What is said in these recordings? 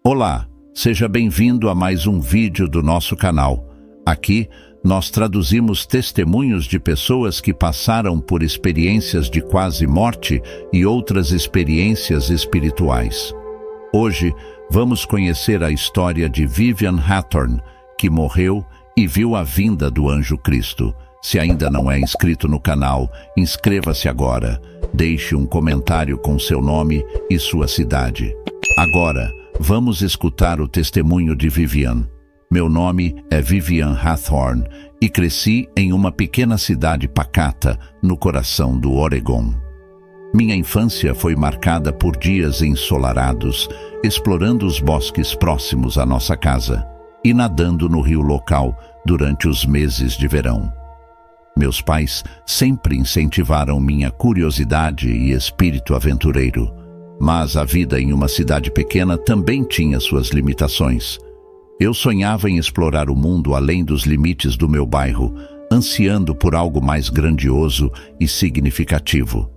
Olá, seja bem-vindo a mais um vídeo do nosso canal. Aqui, nós traduzimos testemunhos de pessoas que passaram por experiências de quase morte e outras experiências espirituais. Hoje, vamos conhecer a história de Vivian Hathorn, que morreu e viu a vinda do Anjo Cristo. Se ainda não é inscrito no canal, inscreva-se agora. Deixe um comentário com seu nome e sua cidade. Agora, vamos escutar o testemunho de Vivian. Meu nome é Vivian Hathorn e cresci em uma pequena cidade pacata no coração do Oregon. Minha infância foi marcada por dias ensolarados, explorando os bosques próximos à nossa casa e nadando no rio local durante os meses de verão. Meus pais sempre incentivaram minha curiosidade e espírito aventureiro, mas a vida em uma cidade pequena também tinha suas limitações. Eu sonhava em explorar o mundo além dos limites do meu bairro, ansiando por algo mais grandioso e significativo.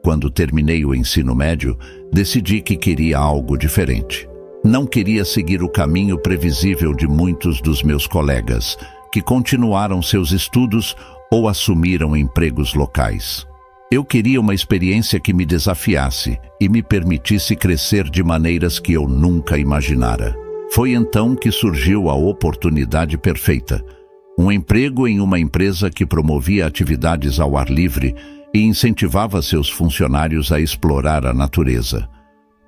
Quando terminei o ensino médio, decidi que queria algo diferente. Não queria seguir o caminho previsível de muitos dos meus colegas, que continuaram seus estudos ou assumiram empregos locais. Eu queria uma experiência que me desafiasse e me permitisse crescer de maneiras que eu nunca imaginara. Foi então que surgiu a oportunidade perfeita. Um emprego em uma empresa que promovia atividades ao ar livre e incentivava seus funcionários a explorar a natureza.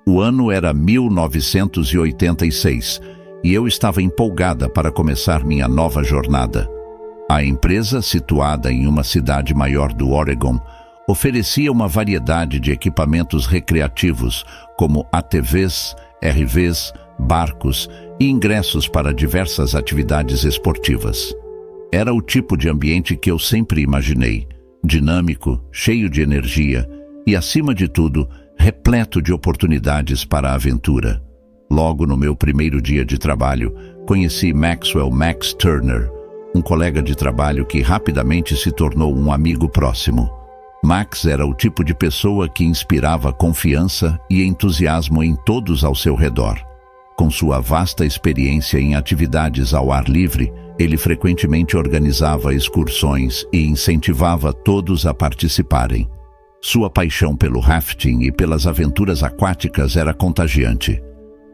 O ano era 1986 e eu estava empolgada para começar minha nova jornada. A empresa, situada em uma cidade maior do Oregon, oferecia uma variedade de equipamentos recreativos, como ATVs, RVs, barcos e ingressos para diversas atividades esportivas. Era o tipo de ambiente que eu sempre imaginei, dinâmico, cheio de energia e, acima de tudo, repleto de oportunidades para a aventura. Logo no meu primeiro dia de trabalho, conheci Maxwell Max Turner, um colega de trabalho que rapidamente se tornou um amigo próximo. Max era o tipo de pessoa que inspirava confiança e entusiasmo em todos ao seu redor. Com sua vasta experiência em atividades ao ar livre, ele frequentemente organizava excursões e incentivava todos a participarem. Sua paixão pelo rafting e pelas aventuras aquáticas era contagiante.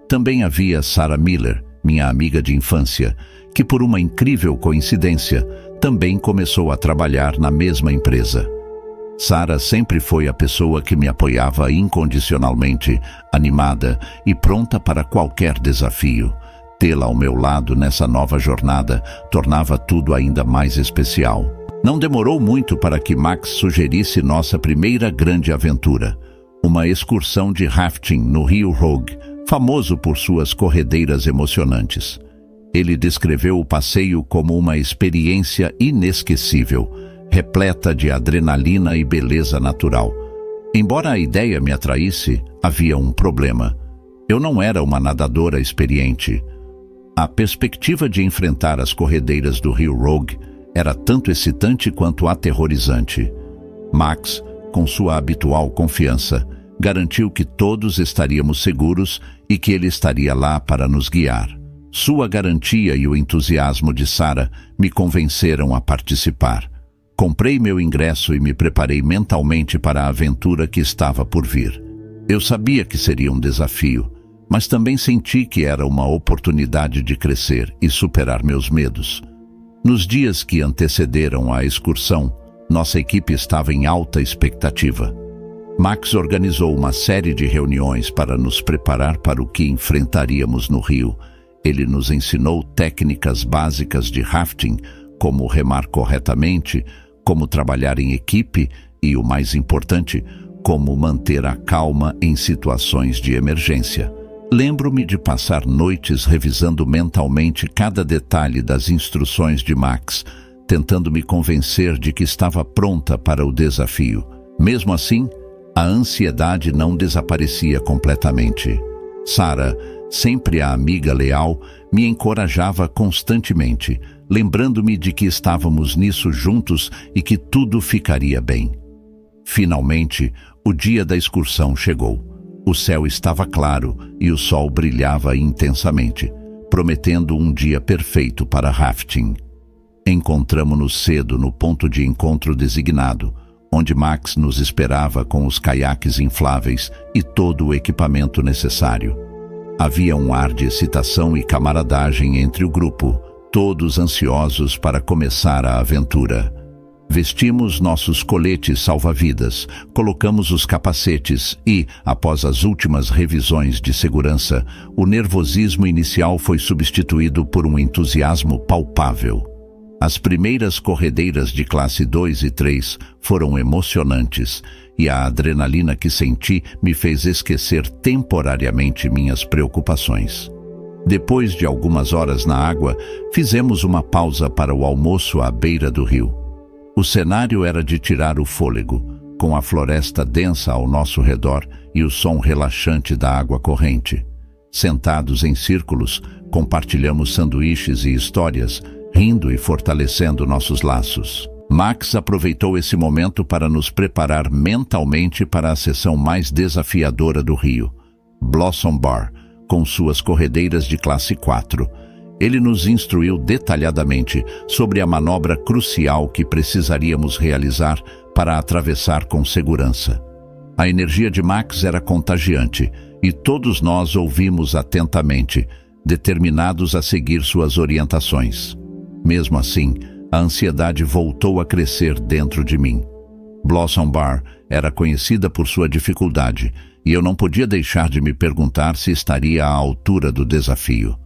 Também havia Sarah Miller, minha amiga de infância, que por uma incrível coincidência, também começou a trabalhar na mesma empresa. Sarah sempre foi a pessoa que me apoiava incondicionalmente, animada e pronta para qualquer desafio. Tê-la ao meu lado nessa nova jornada tornava tudo ainda mais especial. Não demorou muito para que Max sugerisse nossa primeira grande aventura, uma excursão de rafting no rio Rogue, famoso por suas corredeiras emocionantes. Ele descreveu o passeio como uma experiência inesquecível, repleta de adrenalina e beleza natural. Embora a ideia me atraísse, havia um problema. Eu não era uma nadadora experiente. A perspectiva de enfrentar as corredeiras do rio Rogue era tanto excitante quanto aterrorizante. Max, com sua habitual confiança, garantiu que todos estaríamos seguros e que ele estaria lá para nos guiar. Sua garantia e o entusiasmo de Sarah me convenceram a participar. Comprei meu ingresso e me preparei mentalmente para a aventura que estava por vir. Eu sabia que seria um desafio, mas também senti que era uma oportunidade de crescer e superar meus medos. Nos dias que antecederam a excursão, nossa equipe estava em alta expectativa. Max organizou uma série de reuniões para nos preparar para o que enfrentaríamos no rio. Ele nos ensinou técnicas básicas de rafting, como remar corretamente, como trabalhar em equipe e, o mais importante, como manter a calma em situações de emergência. Lembro-me de passar noites revisando mentalmente cada detalhe das instruções de Max, tentando me convencer de que estava pronta para o desafio. Mesmo assim, a ansiedade não desaparecia completamente. Sarah, sempre a amiga leal, me encorajava constantemente, lembrando-me de que estávamos nisso juntos e que tudo ficaria bem. Finalmente, o dia da excursão chegou. O céu estava claro e o sol brilhava intensamente, prometendo um dia perfeito para rafting. Encontramo-nos cedo no ponto de encontro designado, onde Max nos esperava com os caiaques infláveis e todo o equipamento necessário. Havia um ar de excitação e camaradagem entre o grupo, todos ansiosos para começar a aventura. Vestimos nossos coletes salva-vidas, colocamos os capacetes e, após as últimas revisões de segurança, o nervosismo inicial foi substituído por um entusiasmo palpável. As primeiras corredeiras de classe 2 e 3 foram emocionantes e a adrenalina que senti me fez esquecer temporariamente minhas preocupações. Depois de algumas horas na água, fizemos uma pausa para o almoço à beira do rio. O cenário era de tirar o fôlego, com a floresta densa ao nosso redor e o som relaxante da água corrente. Sentados em círculos, compartilhamos sanduíches e histórias, rindo e fortalecendo nossos laços. Max aproveitou esse momento para nos preparar mentalmente para a sessão mais desafiadora do rio, Blossom Bar, com suas corredeiras de classe 4. Ele nos instruiu detalhadamente sobre a manobra crucial que precisaríamos realizar para atravessar com segurança. A energia de Max era contagiante e todos nós ouvimos atentamente, determinados a seguir suas orientações. Mesmo assim, a ansiedade voltou a crescer dentro de mim. Blossom Bar era conhecida por sua dificuldade e eu não podia deixar de me perguntar se estaria à altura do desafio.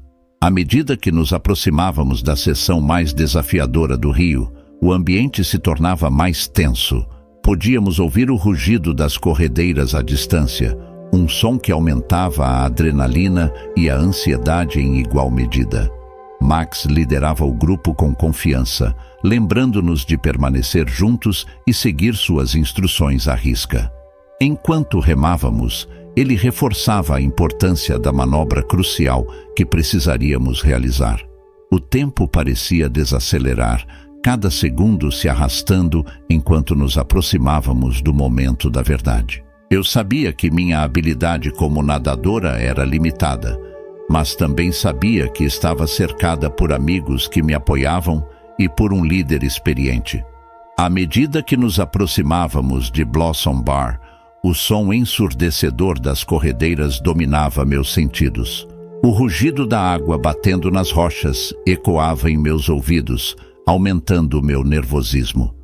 À medida que nos aproximávamos da seção mais desafiadora do rio, o ambiente se tornava mais tenso. Podíamos ouvir o rugido das corredeiras à distância, um som que aumentava a adrenalina e a ansiedade em igual medida. Max liderava o grupo com confiança, lembrando-nos de permanecer juntos e seguir suas instruções à risca. Enquanto remávamos, ele reforçava a importância da manobra crucial que precisaríamos realizar. O tempo parecia desacelerar, cada segundo se arrastando enquanto nos aproximávamos do momento da verdade. Eu sabia que minha habilidade como nadadora era limitada, mas também sabia que estava cercada por amigos que me apoiavam e por um líder experiente. À medida que nos aproximávamos de Blossom Bar, o som ensurdecedor das corredeiras dominava meus sentidos. O rugido da água batendo nas rochas ecoava em meus ouvidos, aumentando o meu nervosismo.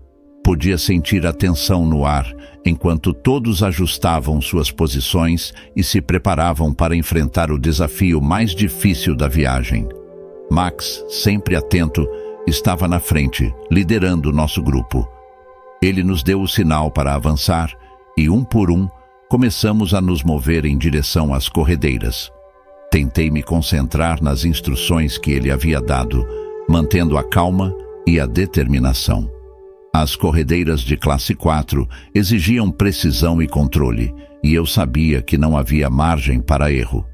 Podia sentir a tensão no ar, enquanto todos ajustavam suas posições e se preparavam para enfrentar o desafio mais difícil da viagem. Max, sempre atento, estava na frente, liderando nosso grupo. Ele nos deu o sinal para avançar, e um por um, começamos a nos mover em direção às corredeiras. Tentei me concentrar nas instruções que ele havia dado, mantendo a calma e a determinação. As corredeiras de classe 4 exigiam precisão e controle, e eu sabia que não havia margem para erro.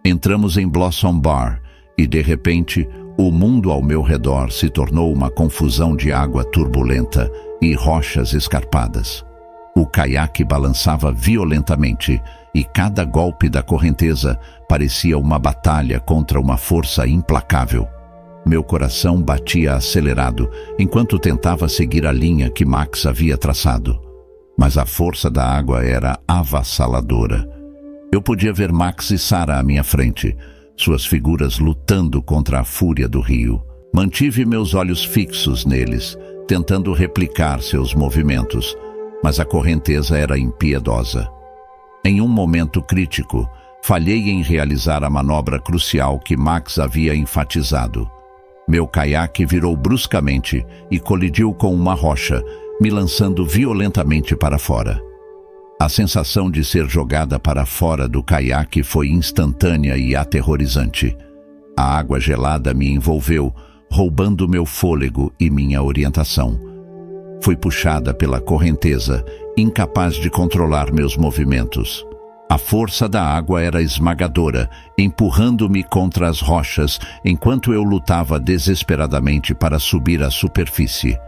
Entramos em Blossom Bar, e de repente, o mundo ao meu redor se tornou uma confusão de água turbulenta e rochas escarpadas. O caiaque balançava violentamente e cada golpe da correnteza parecia uma batalha contra uma força implacável. Meu coração batia acelerado enquanto tentava seguir a linha que Max havia traçado. Mas a força da água era avassaladora. Eu podia ver Max e Sarah à minha frente, suas figuras lutando contra a fúria do rio. Mantive meus olhos fixos neles, tentando replicar seus movimentos, mas a correnteza era impiedosa. Em um momento crítico, falhei em realizar a manobra crucial que Max havia enfatizado. Meu caiaque virou bruscamente e colidiu com uma rocha, me lançando violentamente para fora. A sensação de ser jogada para fora do caiaque foi instantânea e aterrorizante. A água gelada me envolveu, roubando meu fôlego e minha orientação. Fui puxada pela correnteza, incapaz de controlar meus movimentos. A força da água era esmagadora, empurrando-me contra as rochas enquanto eu lutava desesperadamente para subir à superfície.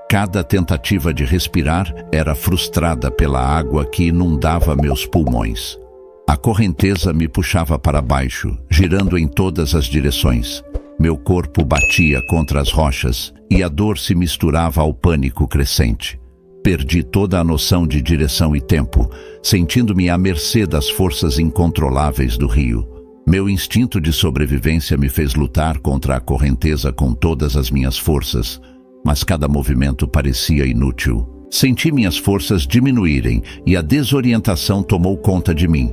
Cada tentativa de respirar era frustrada pela água que inundava meus pulmões. A correnteza me puxava para baixo, girando em todas as direções. Meu corpo batia contra as rochas e a dor se misturava ao pânico crescente. Perdi toda a noção de direção e tempo, sentindo-me à mercê das forças incontroláveis do rio. Meu instinto de sobrevivência me fez lutar contra a correnteza com todas as minhas forças, mas cada movimento parecia inútil. Senti minhas forças diminuírem e a desorientação tomou conta de mim.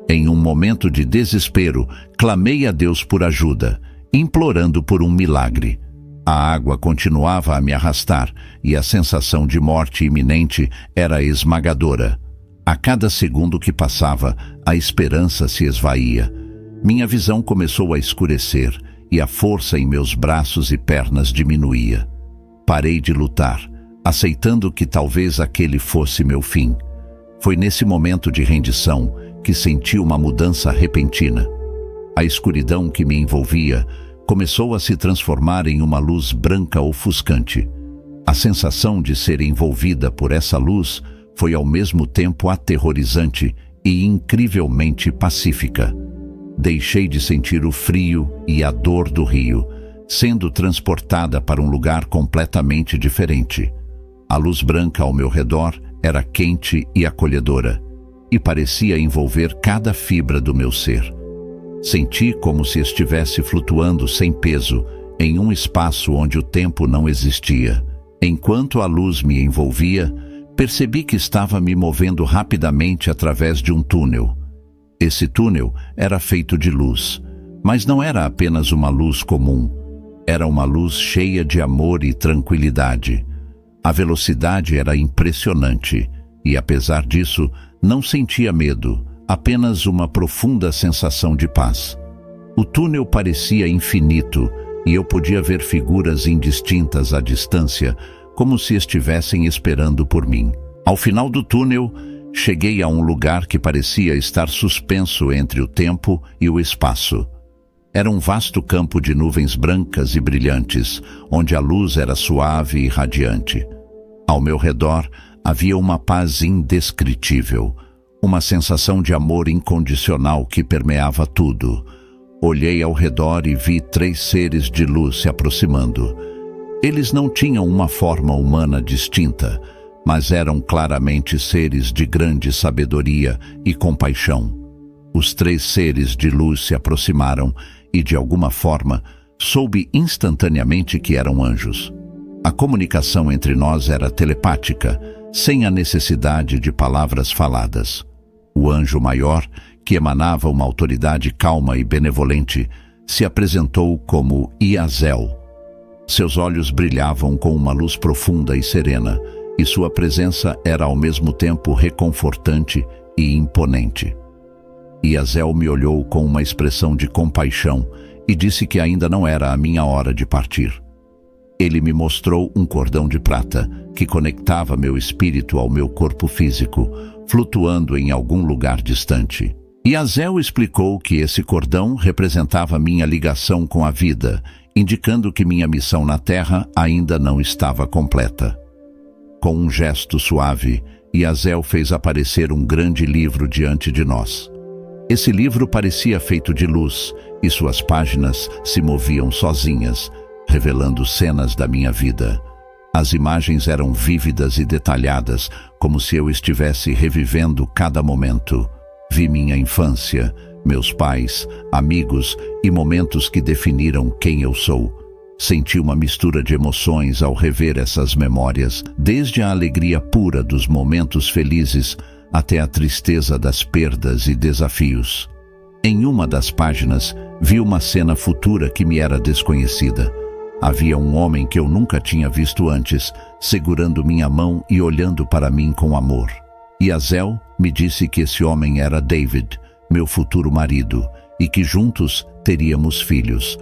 Em um momento de desespero, clamei a Deus por ajuda, implorando por um milagre. A água continuava a me arrastar e a sensação de morte iminente era esmagadora. A cada segundo que passava, a esperança se esvaía. Minha visão começou a escurecer e a força em meus braços e pernas diminuía. Parei de lutar, aceitando que talvez aquele fosse meu fim. Foi nesse momento de rendição que senti uma mudança repentina. A escuridão que me envolvia começou a se transformar em uma luz branca ofuscante. A sensação de ser envolvida por essa luz foi ao mesmo tempo aterrorizante e incrivelmente pacífica. Deixei de sentir o frio e a dor do rio, sendo transportada para um lugar completamente diferente. A luz branca ao meu redor era quente e acolhedora, e parecia envolver cada fibra do meu ser. Senti como se estivesse flutuando sem peso em um espaço onde o tempo não existia. Enquanto a luz me envolvia, percebi que estava me movendo rapidamente através de um túnel. Esse túnel era feito de luz, mas não era apenas uma luz comum. Era uma luz cheia de amor e tranquilidade. A velocidade era impressionante e, apesar disso, não sentia medo, apenas uma profunda sensação de paz. O túnel parecia infinito e eu podia ver figuras indistintas à distância, como se estivessem esperando por mim. Ao final do túnel, cheguei a um lugar que parecia estar suspenso entre o tempo e o espaço. Era um vasto campo de nuvens brancas e brilhantes, onde a luz era suave e radiante. Ao meu redor havia uma paz indescritível, uma sensação de amor incondicional que permeava tudo. Olhei ao redor e vi 3 seres de luz se aproximando. Eles não tinham uma forma humana distinta, mas eram claramente seres de grande sabedoria e compaixão. Os 3 seres de luz se aproximaram e, de alguma forma, soube instantaneamente que eram anjos. A comunicação entre nós era telepática, sem a necessidade de palavras faladas. O anjo maior, que emanava uma autoridade calma e benevolente, se apresentou como Iazel. Seus olhos brilhavam com uma luz profunda e serena, e sua presença era ao mesmo tempo reconfortante e imponente. Iazel me olhou com uma expressão de compaixão e disse que ainda não era a minha hora de partir. Ele me mostrou um cordão de prata que conectava meu espírito ao meu corpo físico, flutuando em algum lugar distante. Iazel explicou que esse cordão representava minha ligação com a vida, indicando que minha missão na Terra ainda não estava completa. Com um gesto suave, Iazel fez aparecer um grande livro diante de nós. Esse livro parecia feito de luz, e suas páginas se moviam sozinhas, revelando cenas da minha vida. As imagens eram vívidas e detalhadas, como se eu estivesse revivendo cada momento. Vi minha infância, meus pais, amigos e momentos que definiram quem eu sou. Senti uma mistura de emoções ao rever essas memórias, desde a alegria pura dos momentos felizes até a tristeza das perdas e desafios. Em uma das páginas, vi uma cena futura que me era desconhecida. Havia um homem que eu nunca tinha visto antes, segurando minha mão e olhando para mim com amor. Iazel me disse que esse homem era David, meu futuro marido, e que juntos teríamos filhos.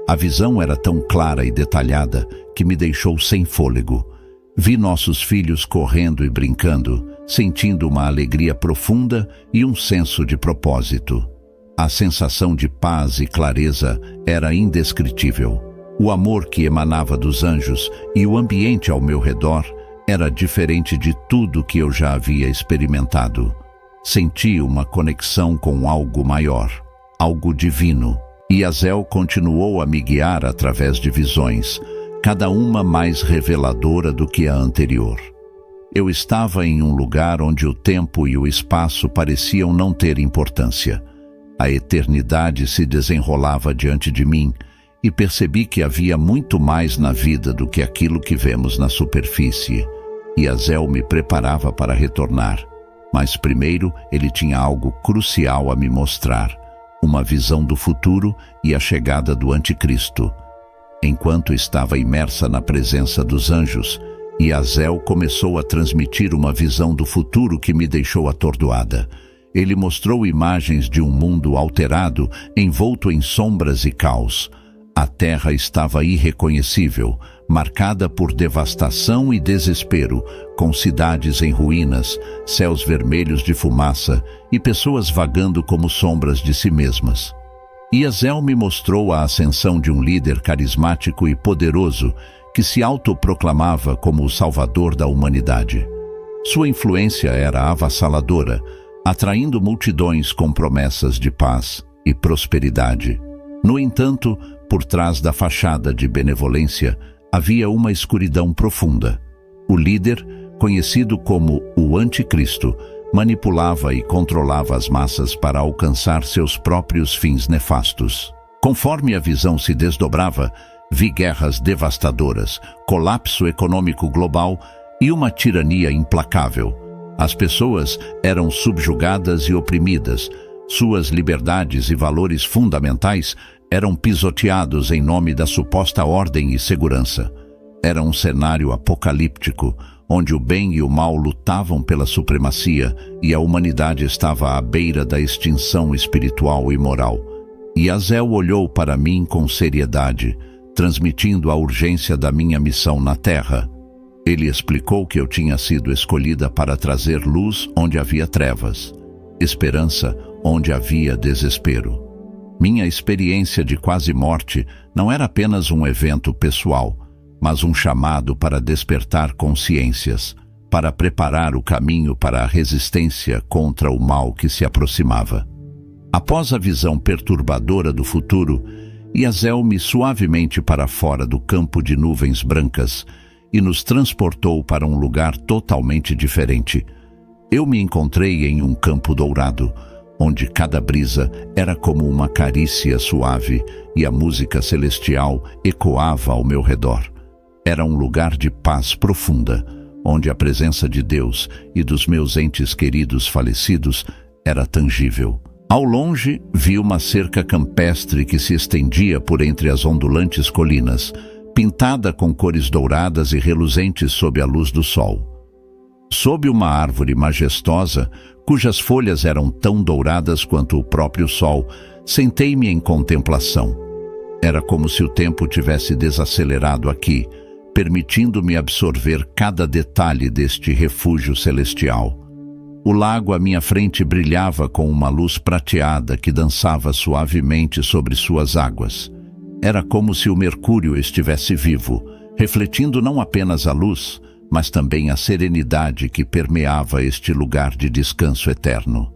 A visão era tão clara e detalhada que me deixou sem fôlego. Vi nossos filhos correndo e brincando, sentindo uma alegria profunda e um senso de propósito. A sensação de paz e clareza era indescritível. O amor que emanava dos anjos e o ambiente ao meu redor era diferente de tudo que eu já havia experimentado. Senti uma conexão com algo maior, algo divino. E Azel continuou a me guiar através de visões, cada uma mais reveladora do que a anterior. Eu estava em um lugar onde o tempo e o espaço pareciam não ter importância. A eternidade se desenrolava diante de mim e percebi que havia muito mais na vida do que aquilo que vemos na superfície. E Azel me preparava para retornar. Mas primeiro ele tinha algo crucial a me mostrar, uma visão do futuro e a chegada do Anticristo. Enquanto estava imersa na presença dos anjos, Azel começou a transmitir uma visão do futuro que me deixou atordoada. Ele mostrou imagens de um mundo alterado, envolto em sombras e caos. A terra estava irreconhecível, marcada por devastação e desespero, com cidades em ruínas, céus vermelhos de fumaça e pessoas vagando como sombras de si mesmas. Azel me mostrou a ascensão de um líder carismático e poderoso que se autoproclamava como o salvador da humanidade. Sua influência era avassaladora, atraindo multidões com promessas de paz e prosperidade. No entanto, por trás da fachada de benevolência, havia uma escuridão profunda. O líder, conhecido como o Anticristo, manipulava e controlava as massas para alcançar seus próprios fins nefastos. Conforme a visão se desdobrava, vi guerras devastadoras, colapso econômico global e uma tirania implacável. As pessoas eram subjugadas e oprimidas, suas liberdades e valores fundamentais eram pisoteados em nome da suposta ordem e segurança. Era um cenário apocalíptico, onde o bem e o mal lutavam pela supremacia e a humanidade estava à beira da extinção espiritual e moral. Azel olhou para mim com seriedade, transmitindo a urgência da minha missão na Terra. Ele explicou que eu tinha sido escolhida para trazer luz onde havia trevas, esperança onde havia desespero. Minha experiência de quase morte não era apenas um evento pessoal, mas um chamado para despertar consciências, para preparar o caminho para a resistência contra o mal que se aproximava. Após a visão perturbadora do futuro, Azel me suavemente para fora do campo de nuvens brancas e nos transportou para um lugar totalmente diferente. Eu me encontrei em um campo dourado, onde cada brisa era como uma carícia suave e a música celestial ecoava ao meu redor. Era um lugar de paz profunda, onde a presença de Deus e dos meus entes queridos falecidos era tangível. Ao longe, vi uma cerca campestre que se estendia por entre as ondulantes colinas, pintada com cores douradas e reluzentes sob a luz do sol. Sob uma árvore majestosa, cujas folhas eram tão douradas quanto o próprio sol, sentei-me em contemplação. Era como se o tempo tivesse desacelerado aqui, permitindo-me absorver cada detalhe deste refúgio celestial. O lago à minha frente brilhava com uma luz prateada que dançava suavemente sobre suas águas. Era como se o Mercúrio estivesse vivo, refletindo não apenas a luz, mas também a serenidade que permeava este lugar de descanso eterno.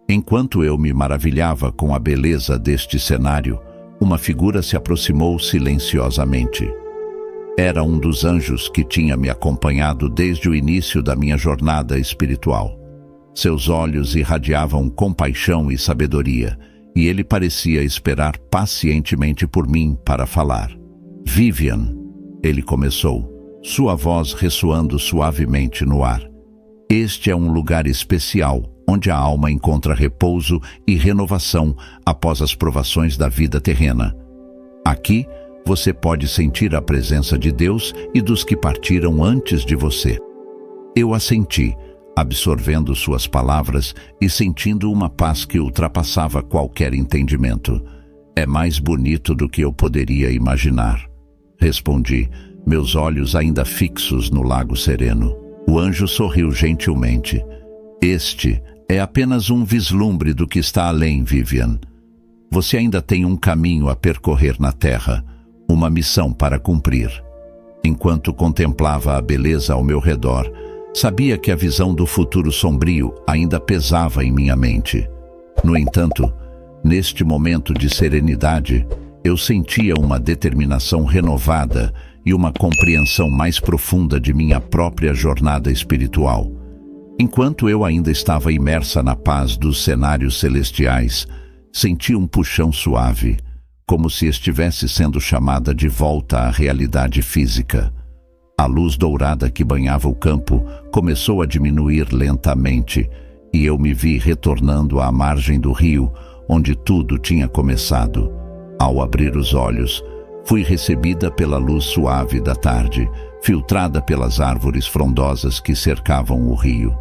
Enquanto eu me maravilhava com a beleza deste cenário, uma figura se aproximou silenciosamente. Era um dos anjos que tinha me acompanhado desde o início da minha jornada espiritual. Seus olhos irradiavam compaixão e sabedoria, e ele parecia esperar pacientemente por mim para falar. "Vivian", ele começou, sua voz ressoando suavemente no ar. "Este é um lugar especial, onde a alma encontra repouso e renovação após as provações da vida terrena. Aqui, você pode sentir a presença de Deus e dos que partiram antes de você." Eu assenti, absorvendo suas palavras e sentindo uma paz que ultrapassava qualquer entendimento. "É mais bonito do que eu poderia imaginar", respondi, meus olhos ainda fixos no lago sereno. O anjo sorriu gentilmente. "Este é apenas um vislumbre do que está além, Vivian. Você ainda tem um caminho a percorrer na Terra, uma missão para cumprir." Enquanto contemplava a beleza ao meu redor, Sabia que a visão do futuro sombrio ainda pesava em minha mente. No entanto, neste momento de serenidade, eu sentia uma determinação renovada e uma compreensão mais profunda de minha própria jornada espiritual. Enquanto eu ainda estava imersa na paz dos cenários celestiais, senti um puxão suave, como se estivesse sendo chamada de volta à realidade física. A luz dourada que banhava o campo começou a diminuir lentamente, e eu me vi retornando à margem do rio, onde tudo tinha começado. Ao abrir os olhos, fui recebida pela luz suave da tarde, filtrada pelas árvores frondosas que cercavam o rio.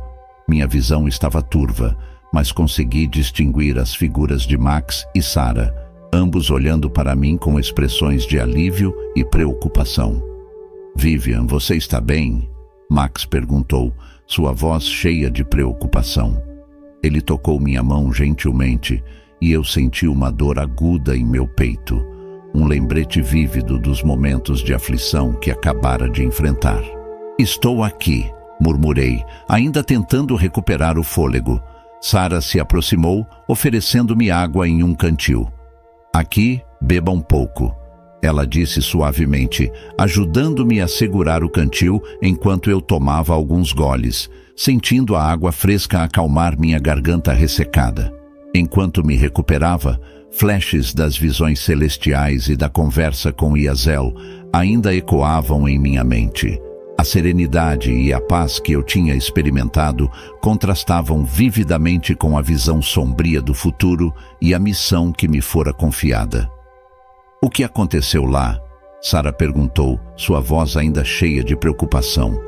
Minha visão estava turva, mas consegui distinguir as figuras de Max e Sarah, ambos olhando para mim com expressões de alívio e preocupação. "Vivian, você está bem?" Max perguntou, sua voz cheia de preocupação. Ele tocou minha mão gentilmente e eu senti uma dor aguda em meu peito, um lembrete vívido dos momentos de aflição que acabara de enfrentar. "Estou aqui", murmurei, ainda tentando recuperar o fôlego. Sarah se aproximou, oferecendo-me água em um cantil. "Aqui, beba um pouco", ela disse suavemente, ajudando-me a segurar o cantil enquanto eu tomava alguns goles, sentindo a água fresca acalmar minha garganta ressecada. Enquanto me recuperava, flashes das visões celestiais e da conversa com Iazel ainda ecoavam em minha mente. A serenidade e a paz que eu tinha experimentado contrastavam vividamente com a visão sombria do futuro e a missão que me fora confiada. "O que aconteceu lá?" Sarah perguntou, sua voz ainda cheia de preocupação.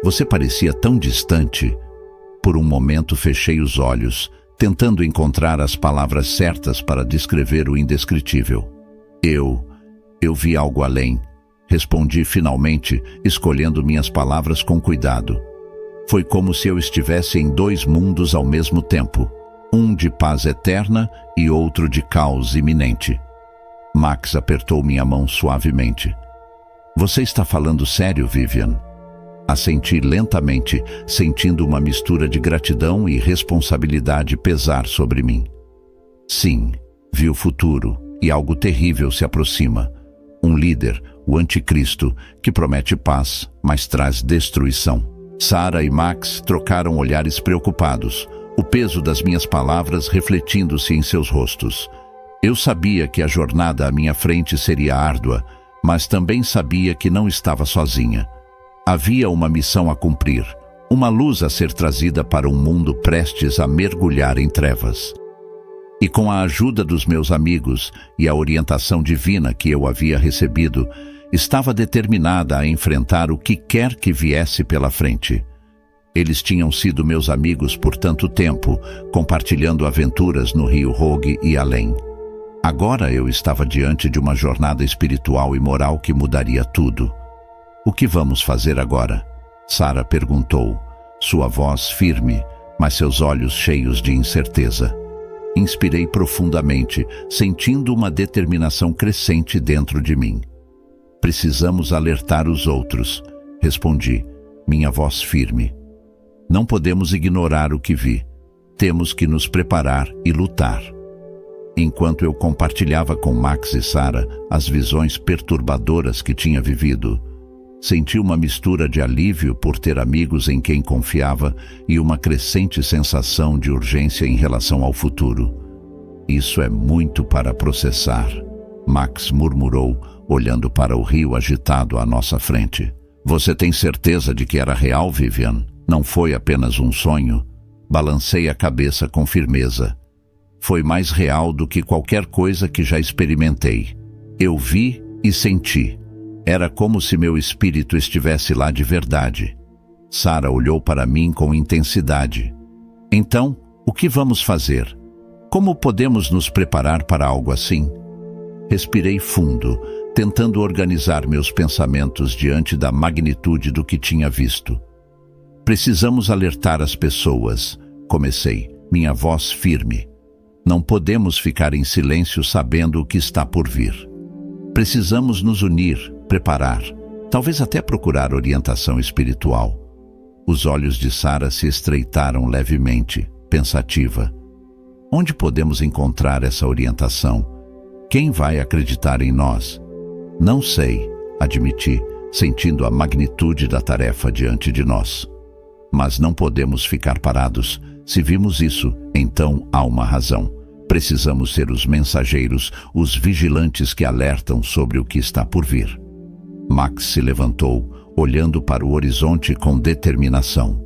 "Você parecia tão distante." Por um momento fechei os olhos, tentando encontrar as palavras certas para descrever o indescritível. Eu vi algo além", respondi finalmente, escolhendo minhas palavras com cuidado. Foi como se eu estivesse em dois mundos ao mesmo tempo, um de paz eterna e outro de caos iminente. Max apertou minha mão suavemente. "Você está falando sério, Vivian?" Assenti lentamente, sentindo uma mistura de gratidão e responsabilidade pesar sobre mim. "Sim, vi o futuro e algo terrível se aproxima. Um líder, o anticristo, que promete paz, mas traz destruição." Sarah e Max trocaram olhares preocupados, o peso das minhas palavras refletindo-se em seus rostos. Eu sabia que a jornada à minha frente seria árdua, mas também sabia que não estava sozinha. Havia uma missão a cumprir, uma luz a ser trazida para um mundo prestes a mergulhar em trevas. E com a ajuda dos meus amigos e a orientação divina que eu havia recebido, estava determinada a enfrentar o que quer que viesse pela frente. Eles tinham sido meus amigos por tanto tempo, compartilhando aventuras no Rio Rogue e além. Agora eu estava diante de uma jornada espiritual e moral que mudaria tudo. "O que vamos fazer agora?" Sarah perguntou, sua voz firme, mas seus olhos cheios de incerteza. Inspirei profundamente, sentindo uma determinação crescente dentro de mim. "Precisamos alertar os outros", respondi, minha voz firme. "Não podemos ignorar o que vi. Temos que nos preparar e lutar." Enquanto eu compartilhava com Max e Sarah as visões perturbadoras que tinha vivido, senti uma mistura de alívio por ter amigos em quem confiava e uma crescente sensação de urgência em relação ao futuro. "Isso é muito para processar", Max murmurou, olhando para o rio agitado à nossa frente. "Você tem certeza de que era real, Vivian? Não foi apenas um sonho?" Balancei a cabeça com firmeza. "Foi mais real do que qualquer coisa que já experimentei. Eu vi e senti. Era como se meu espírito estivesse lá de verdade." Sarah olhou para mim com intensidade. "Então, o que vamos fazer? Como podemos nos preparar para algo assim?" Respirei fundo, tentando organizar meus pensamentos diante da magnitude do que tinha visto. "Precisamos alertar as pessoas", comecei, minha voz firme. "Não podemos ficar em silêncio sabendo o que está por vir. Precisamos nos unir, preparar, talvez até procurar orientação espiritual." Os olhos de Sara se estreitaram levemente, pensativa. Onde podemos encontrar essa orientação? Quem vai acreditar em nós? Não sei, admiti, sentindo a magnitude da tarefa diante de nós. Mas não podemos ficar parados. Se vimos isso, então há uma razão. Precisamos ser os mensageiros, os vigilantes que alertam sobre o que está por vir. Max se levantou, olhando para o horizonte com determinação.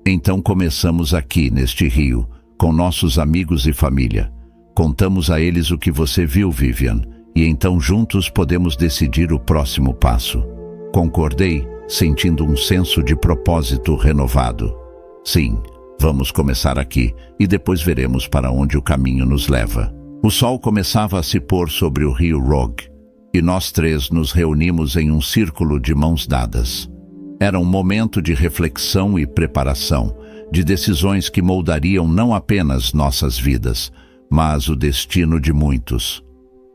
Então começamos aqui, neste rio, com nossos amigos e família. Contamos a eles o que você viu, Vivian, e então juntos podemos decidir o próximo passo. Concordei, sentindo um senso de propósito renovado. Sim, vamos começar aqui, e depois veremos para onde o caminho nos leva. O sol começava a se pôr sobre o rio Rogue, e nós três nos reunimos em um círculo de mãos dadas. Era um momento de reflexão e preparação, de decisões que moldariam não apenas nossas vidas, mas o destino de muitos.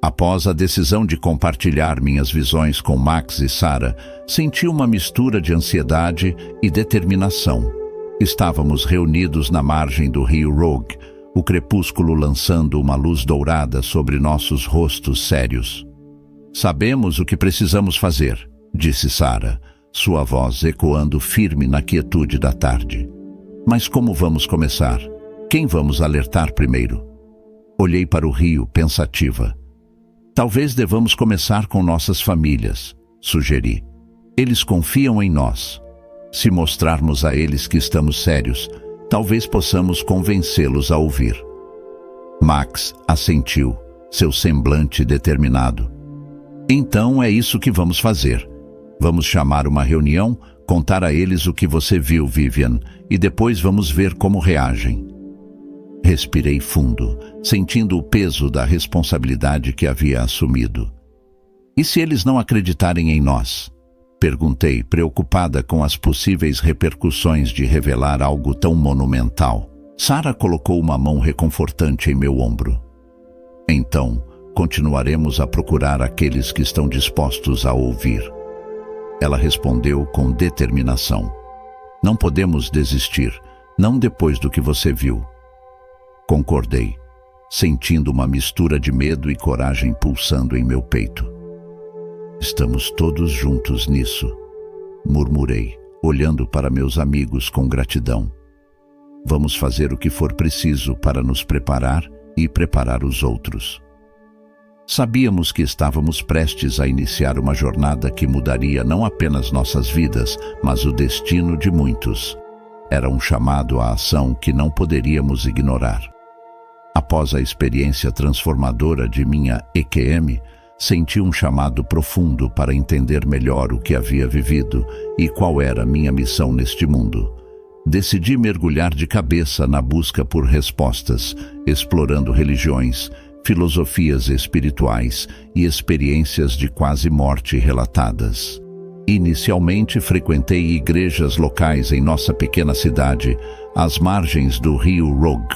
Após a decisão de compartilhar minhas visões com Max e Sara, senti uma mistura de ansiedade e determinação. Estávamos reunidos na margem do rio Rogue, o crepúsculo lançando uma luz dourada sobre nossos rostos sérios. Sabemos o que precisamos fazer, disse Sara, sua voz ecoando firme na quietude da tarde. Mas como vamos começar? Quem vamos alertar primeiro? Olhei para o rio, pensativa. Talvez devamos começar com nossas famílias, sugeri. Eles confiam em nós. Se mostrarmos a eles que estamos sérios, talvez possamos convencê-los a ouvir. Max assentiu, seu semblante determinado. Então é isso que vamos fazer. Vamos chamar uma reunião, contar a eles o que você viu, Vivian, e depois vamos ver como reagem. Respirei fundo, sentindo o peso da responsabilidade que havia assumido. E se eles não acreditarem em nós? Perguntei, preocupada com as possíveis repercussões de revelar algo tão monumental. Sara colocou uma mão reconfortante em meu ombro. Então, continuaremos a procurar aqueles que estão dispostos a ouvir. Ela respondeu com determinação. Não podemos desistir, não depois do que você viu. Concordei, sentindo uma mistura de medo e coragem pulsando em meu peito. Estamos todos juntos nisso, murmurei, olhando para meus amigos com gratidão. Vamos fazer o que for preciso para nos preparar e preparar os outros. Sabíamos que estávamos prestes a iniciar uma jornada que mudaria não apenas nossas vidas, mas o destino de muitos. Era um chamado à ação que não poderíamos ignorar. Após a experiência transformadora de minha EQM, senti um chamado profundo para entender melhor o que havia vivido e qual era minha missão neste mundo. Decidi mergulhar de cabeça na busca por respostas, explorando religiões, filosofias espirituais e experiências de quase morte relatadas. Inicialmente frequentei igrejas locais em nossa pequena cidade, às margens do rio Rogue.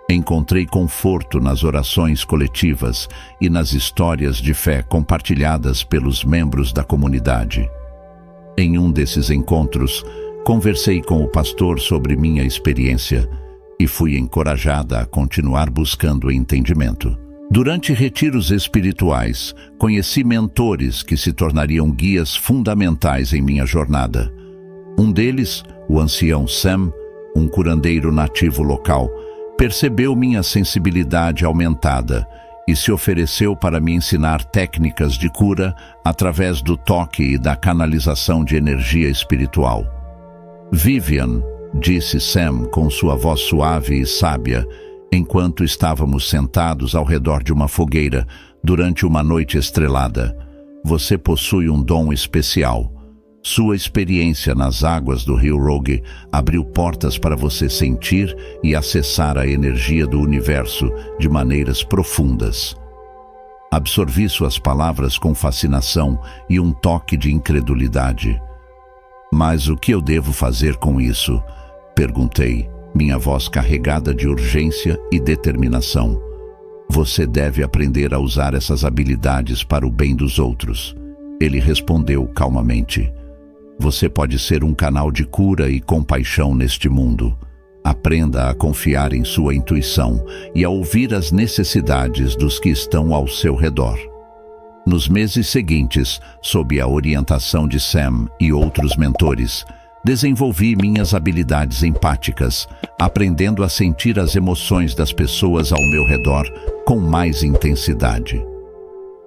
Encontrei conforto nas orações coletivas e nas histórias de fé compartilhadas pelos membros da comunidade. Em um desses encontros, conversei com o pastor sobre minha experiência e fui encorajada a continuar buscando entendimento. Durante retiros espirituais, conheci mentores que se tornariam guias fundamentais em minha jornada. Um deles, o ancião Sam, um curandeiro nativo local, percebeu minha sensibilidade aumentada e se ofereceu para me ensinar técnicas de cura através do toque e da canalização de energia espiritual. Vivian, disse Sam com sua voz suave e sábia, enquanto estávamos sentados ao redor de uma fogueira durante uma noite estrelada, você possui um dom especial. Sua experiência nas águas do rio Rogue abriu portas para você sentir e acessar a energia do universo de maneiras profundas. Absorvi suas palavras com fascinação e um toque de incredulidade. Mas o que eu devo fazer com isso? Perguntei, minha voz carregada de urgência e determinação. Você deve aprender a usar essas habilidades para o bem dos outros. Ele respondeu calmamente. Você pode ser um canal de cura e compaixão neste mundo. Aprenda a confiar em sua intuição e a ouvir as necessidades dos que estão ao seu redor. Nos meses seguintes, sob a orientação de Sam e outros mentores, desenvolvi minhas habilidades empáticas, aprendendo a sentir as emoções das pessoas ao meu redor com mais intensidade.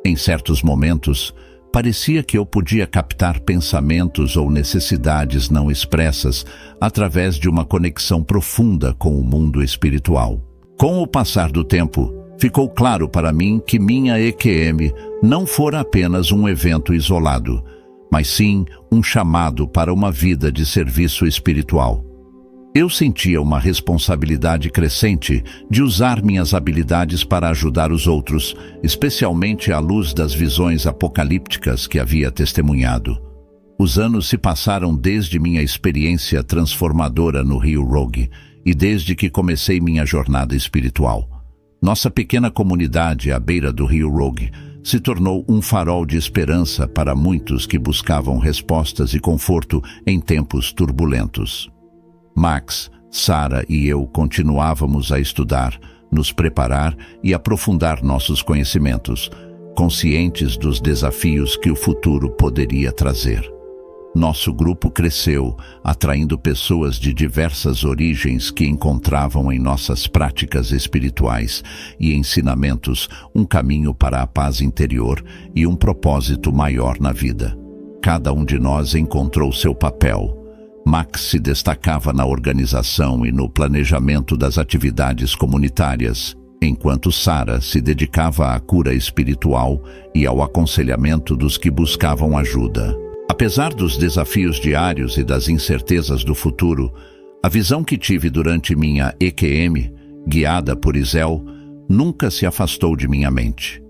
Em certos momentos, parecia que eu podia captar pensamentos ou necessidades não expressas através de uma conexão profunda com o mundo espiritual. Com o passar do tempo, ficou claro para mim que minha EQM não fora apenas um evento isolado, mas sim um chamado para uma vida de serviço espiritual. Eu sentia uma responsabilidade crescente de usar minhas habilidades para ajudar os outros, especialmente à luz das visões apocalípticas que havia testemunhado. Os anos se passaram desde minha experiência transformadora no Rio Rogue e desde que comecei minha jornada espiritual. Nossa pequena comunidade à beira do Rio Rogue se tornou um farol de esperança para muitos que buscavam respostas e conforto em tempos turbulentos. Max, Sarah e eu continuávamos a estudar, nos preparar e aprofundar nossos conhecimentos, conscientes dos desafios que o futuro poderia trazer. Nosso grupo cresceu, atraindo pessoas de diversas origens que encontravam em nossas práticas espirituais e ensinamentos um caminho para a paz interior e um propósito maior na vida. Cada um de nós encontrou seu papel. Max se destacava na organização e no planejamento das atividades comunitárias, enquanto Sarah se dedicava à cura espiritual e ao aconselhamento dos que buscavam ajuda. Apesar dos desafios diários e das incertezas do futuro, a visão que tive durante minha EQM, guiada por Isel, nunca se afastou de minha mente.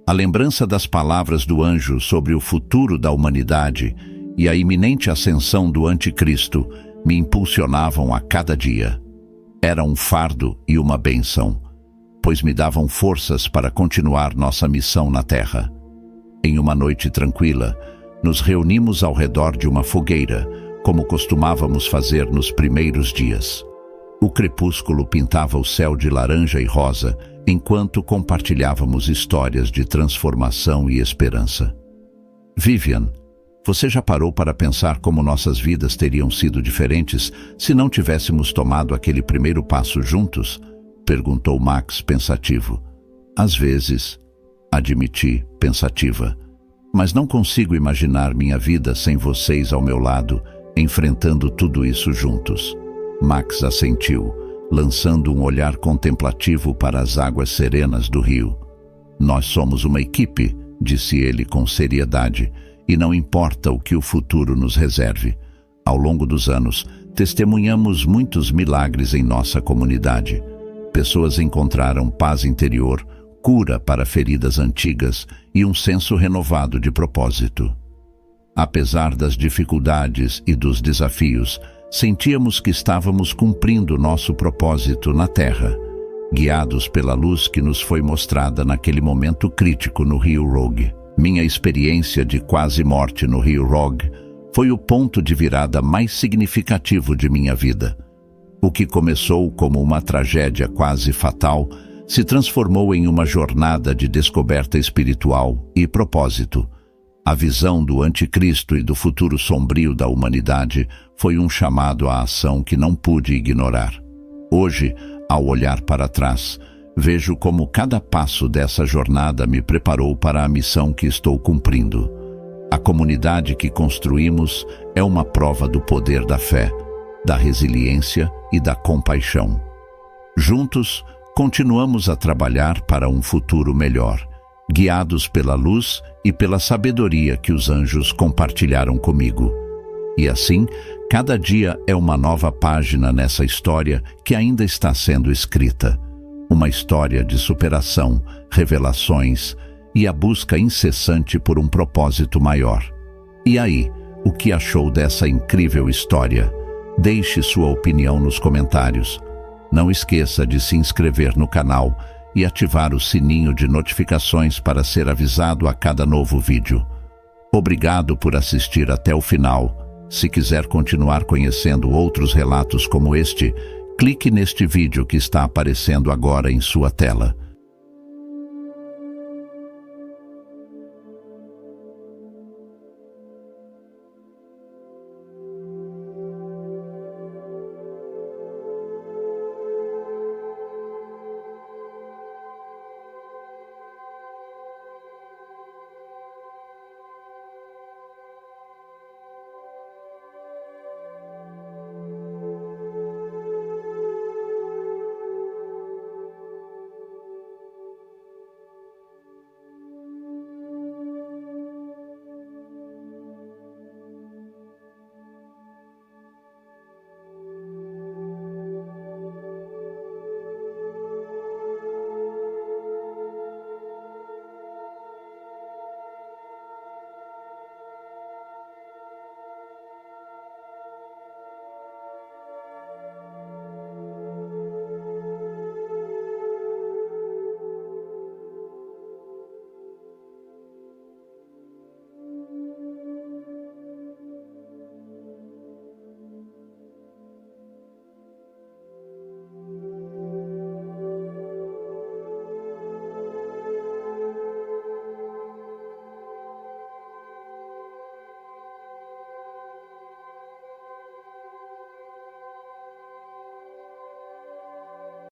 A lembrança das palavras do anjo sobre o futuro da humanidade e a iminente ascensão do anticristo me impulsionavam a cada dia. Era um fardo e uma bênção, pois me davam forças para continuar nossa missão na Terra. Em uma noite tranquila, nos reunimos ao redor de uma fogueira, como costumávamos fazer nos primeiros dias. O crepúsculo pintava o céu de laranja e rosa, enquanto compartilhávamos histórias de transformação e esperança. Vivian, você já parou para pensar como nossas vidas teriam sido diferentes se não tivéssemos tomado aquele primeiro passo juntos? Perguntou Max, pensativo. Às vezes, admiti, pensativa. Mas não consigo imaginar minha vida sem vocês ao meu lado, enfrentando tudo isso juntos. Max assentiu, lançando um olhar contemplativo para as águas serenas do rio. Nós somos uma equipe, disse ele com seriedade, e não importa o que o futuro nos reserve. Ao longo dos anos, testemunhamos muitos milagres em nossa comunidade. Pessoas encontraram paz interior, cura para feridas antigas e um senso renovado de propósito. Apesar das dificuldades e dos desafios, sentíamos que estávamos cumprindo nosso propósito na Terra, guiados pela luz que nos foi mostrada naquele momento crítico no Rio Rogue. Minha experiência de quase morte no Rio Rogue foi o ponto de virada mais significativo de minha vida. O que começou como uma tragédia quase fatal se transformou em uma jornada de descoberta espiritual e propósito. A visão do anticristo e do futuro sombrio da humanidade foi um chamado à ação que não pude ignorar. Hoje, ao olhar para trás, vejo como cada passo dessa jornada me preparou para a missão que estou cumprindo. A comunidade que construímos é uma prova do poder da fé, da resiliência e da compaixão. Juntos, continuamos a trabalhar para um futuro melhor, guiados pela luz e pela sabedoria que os anjos compartilharam comigo. E assim, cada dia é uma nova página nessa história que ainda está sendo escrita. Uma história de superação, revelações e a busca incessante por um propósito maior. E aí, o que achou dessa incrível história? Deixe sua opinião nos comentários. Não esqueça de se inscrever no canal e ativar o sininho de notificações para ser avisado a cada novo vídeo. Obrigado por assistir até o final Se quiser continuar conhecendo outros relatos como este, clique neste vídeo que está aparecendo agora em sua tela.